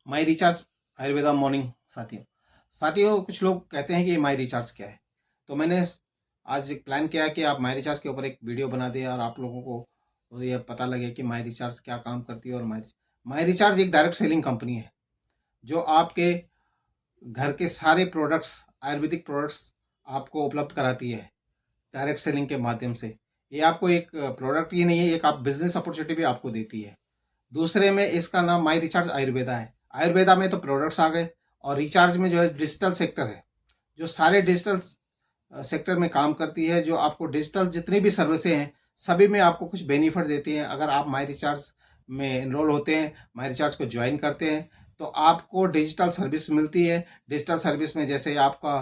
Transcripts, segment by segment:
माई recharge Ayurveda morning साथियों। कुछ लोग कहते हैं कि माई रिचार्ज क्या है। तो मैंने आज एक प्लान किया कि आप माई रिचार्ज के ऊपर एक वीडियो बना दें और आप लोगों को ये पता लगे कि माई रिचार्ज क्या काम करती है। और माई रिचार्ज एक डायरेक्ट सेलिंग कंपनी है जो आपके घर के सारे प्रोडक्ट्स, आयुर्वेदिक प्रोडक्ट्स आपको उपलब्ध कराती है डायरेक्ट सेलिंग के माध्यम से। ये आपको एक प्रोडक्ट ही नहीं है, एक आप बिजनेस अपॉर्चुनिटी भी आपको देती है। दूसरे में इसका नाम माई रिचार्ज आयुर्वेदा है। आयुर्वेदा में तो प्रोडक्ट्स आ गए, और रिचार्ज में जो है डिजिटल सेक्टर है, जो सारे डिजिटल सेक्टर में काम करती है, जो आपको डिजिटल जितनी भी सर्विसें हैं सभी में आपको कुछ बेनिफिट देती हैं। अगर आप माई रिचार्ज में एनरोल होते हैं, माई रिचार्ज को ज्वाइन करते हैं, तो आपको डिजिटल सर्विस मिलती है। डिजिटल सर्विस में जैसे आपका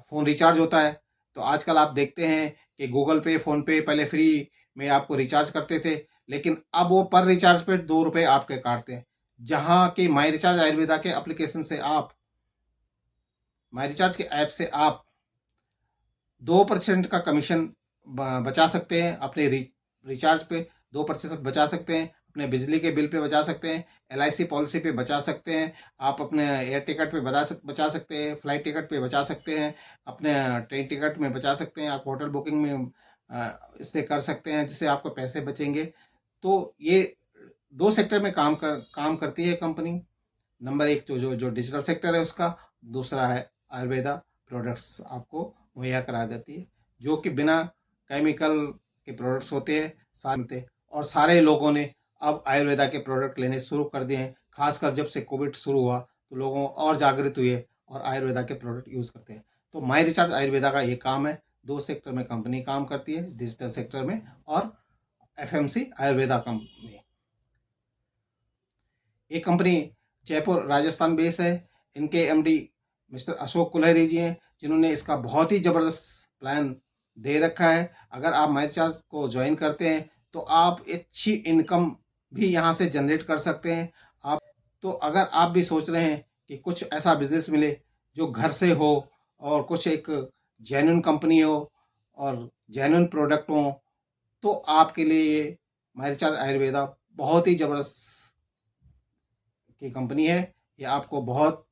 फ़ोन रिचार्ज होता है, तो आजकल आप देखते हैं कि गूगल पे, फ़ोन पे पहले फ्री में आपको रिचार्ज करते थे, लेकिन अब वो पर रिचार्ज पे 2 रुपये आपके काटते हैं। जहाँ कि माई रिचार्ज आयुर्वेदा के एप्लीकेशन से आप, माई रिचार्ज के ऐप से आप 2% का कमीशन बचा सकते हैं। अपने रिचार्ज पे 2% बचा सकते हैं, अपने बिजली के बिल पे बचा सकते हैं, LIC पॉलिसी पे बचा सकते हैं, आप अपने एयर टिकट पे बचा सकते हैं, फ्लाइट टिकट पे बचा सकते हैं, अपने ट्रेन टिकट में बचा सकते हैं, आप होटल बुकिंग में इससे कर सकते हैं, जिससे आपको पैसे बचेंगे। तो ये 2 सेक्टर में काम करती है कंपनी। नंबर 1 जो डिजिटल सेक्टर है उसका, दूसरा है आयुर्वेदा प्रोडक्ट्स आपको मुहैया करा देती है, जो कि बिना केमिकल के प्रोडक्ट्स होते हैं सारे। और सारे लोगों ने अब आयुर्वेदा के प्रोडक्ट लेने शुरू कर दिए हैं। खासकर जब से कोविड शुरू हुआ तो लोगों और जागृत हुए और आयुर्वेदा के प्रोडक्ट यूज़ करते हैं। तो माई रिचार्ज आयुर्वेदा का ये काम है। 2 सेक्टर में कंपनी काम करती है, डिजिटल सेक्टर में और FMC आयुर्वेदा कंपनी। ये कंपनी जयपुर राजस्थान बेस है। इनके MD मिस्टर अशोक कुल्हरी जी हैं, जिन्होंने इसका बहुत ही ज़बरदस्त प्लान दे रखा है। अगर आप माई रिचार्ज को ज्वाइन करते हैं तो आप अच्छी इनकम भी यहाँ से जनरेट कर सकते हैं। आप तो अगर आप भी सोच रहे हैं कि कुछ ऐसा बिजनेस मिले जो घर से हो, और कुछ एक जेन्युइन कंपनी हो और जेन्युइन प्रोडक्ट हो, तो आपके लिए ये माई रिचार्ज आयुर्वेदा बहुत ही ज़बरदस्त की कंपनी है। ये आपको बहुत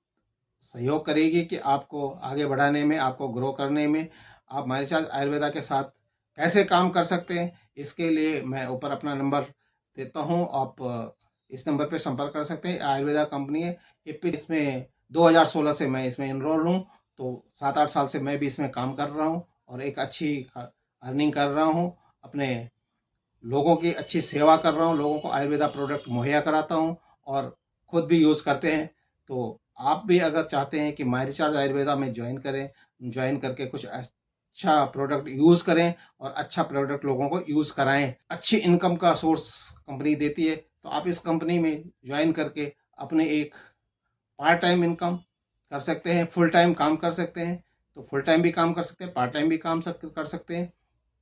सहयोग करेगी कि आपको आगे बढ़ाने में, आपको ग्रो करने में। आप माई रिचार्ज आयुर्वेदा के साथ कैसे काम कर सकते हैं, इसके लिए मैं ऊपर अपना नंबर देता हूँ। आप इस नंबर पे संपर्क कर सकते हैं। आयुर्वेदा कंपनी है। इसमें 2016 से मैं इसमें एनरोल हूँ, तो 7-8 साल से मैं भी इसमें काम कर रहा हूँ और एक अच्छी अर्निंग कर रहा हूँ। अपने लोगों की अच्छी सेवा कर रहा हूँ, लोगों को आयुर्वेदा प्रोडक्ट मुहैया कराता हूँ और खुद भी यूज़ करते हैं। तो आप भी अगर चाहते हैं कि माई रिचार्ज आयुर्वेदा में ज्वाइन करें, ज्वाइन करके कुछ अच्छा प्रोडक्ट यूज़ करें और अच्छा प्रोडक्ट लोगों को यूज़ कराएं, अच्छी इनकम का सोर्स कंपनी देती है, तो आप इस कंपनी में ज्वाइन करके अपने एक पार्ट टाइम इनकम कर सकते हैं, फुल टाइम काम कर सकते हैं। तो फुल टाइम भी काम कर सकते हैं, पार्ट टाइम भी काम कर सकते हैं।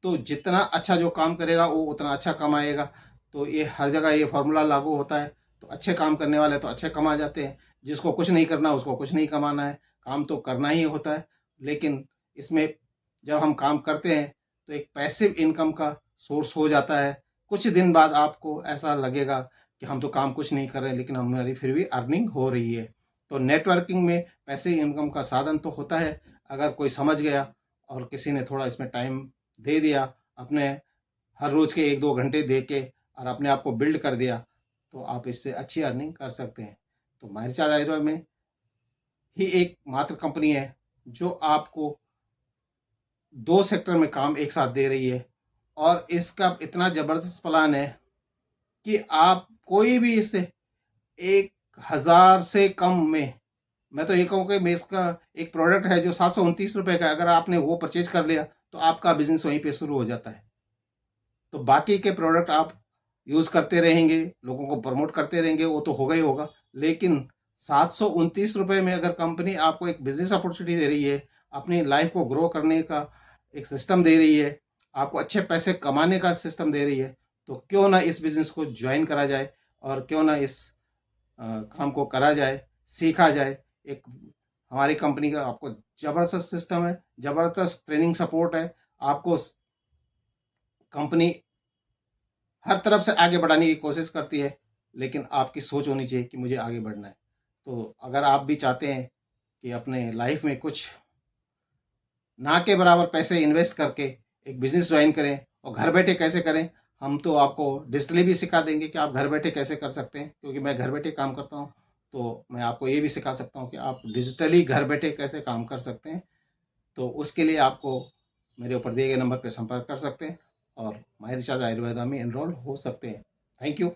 तो जितना अच्छा जो काम करेगा वो उतना अच्छा कमाएगा। तो ये हर जगह ये फॉर्मूला लागू होता है। तो अच्छे काम करने वाले तो अच्छे कमा जाते हैं, जिसको कुछ नहीं करना उसको कुछ नहीं कमाना है। काम तो करना ही होता है, लेकिन इसमें जब हम काम करते हैं तो एक पैसिव इनकम का सोर्स हो जाता है। कुछ दिन बाद आपको ऐसा लगेगा कि हम तो काम कुछ नहीं कर रहे हैं, लेकिन हमारी फिर भी अर्निंग हो रही है। तो नेटवर्किंग में पैसिव इनकम का साधन तो होता है। अगर कोई समझ गया और किसी ने थोड़ा इसमें टाइम दे दिया, अपने हर रोज़ के 1-2 घंटे दे के, और अपने आप को बिल्ड कर दिया, तो आप इससे अच्छी अर्निंग कर सकते हैं। तो माई रिचार्ज आयुर्वेदा में ही एक मात्र कंपनी है जो आपको 2 सेक्टर में काम एक साथ दे रही है, और इसका इतना ज़बरदस्त प्लान है कि आप कोई भी इसे 1000 से कम में, मैं तो ये कहूँ कि मैं इसका एक प्रोडक्ट है जो 729 रुपये का है, अगर आपने वो परचेज कर लिया तो आपका बिजनेस वहीं पे शुरू हो जाता है। तो बाकी के प्रोडक्ट आप यूज़ करते रहेंगे, लोगों को प्रमोट करते रहेंगे, वो तो होगा ही होगा। लेकिन 729 रुपये में अगर कंपनी आपको एक बिजनेस अपॉर्चुनिटी दे रही है, अपनी लाइफ को ग्रो करने का एक सिस्टम दे रही है, आपको अच्छे पैसे कमाने का सिस्टम दे रही है, तो क्यों ना इस बिज़नेस को ज्वाइन करा जाए, और क्यों ना इस काम को करा जाए, सीखा जाए। एक हमारी कंपनी का आपको ज़बरदस्त सिस्टम है, ज़बरदस्त ट्रेनिंग सपोर्ट है। आपको कंपनी हर तरफ से आगे बढ़ाने की कोशिश करती है, लेकिन आपकी सोच होनी चाहिए कि मुझे आगे बढ़ना है। तो अगर आप भी चाहते हैं कि अपने लाइफ में कुछ ना के बराबर पैसे इन्वेस्ट करके एक बिज़नेस ज्वाइन करें और घर बैठे कैसे करें, हम तो आपको डिजिटली भी सिखा देंगे कि आप घर बैठे कैसे कर सकते हैं, क्योंकि मैं घर बैठे काम करता हूँ। तो मैं आपको ये भी सिखा सकता हूँ कि आप डिजिटली घर बैठे कैसे काम कर सकते हैं। तो उसके लिए आपको मेरे ऊपर दिए गए नंबर पे संपर्क कर सकते हैं और माय रिचार्ज आयुर्वेदा में एनरोल हो सकते हैं। Thank you.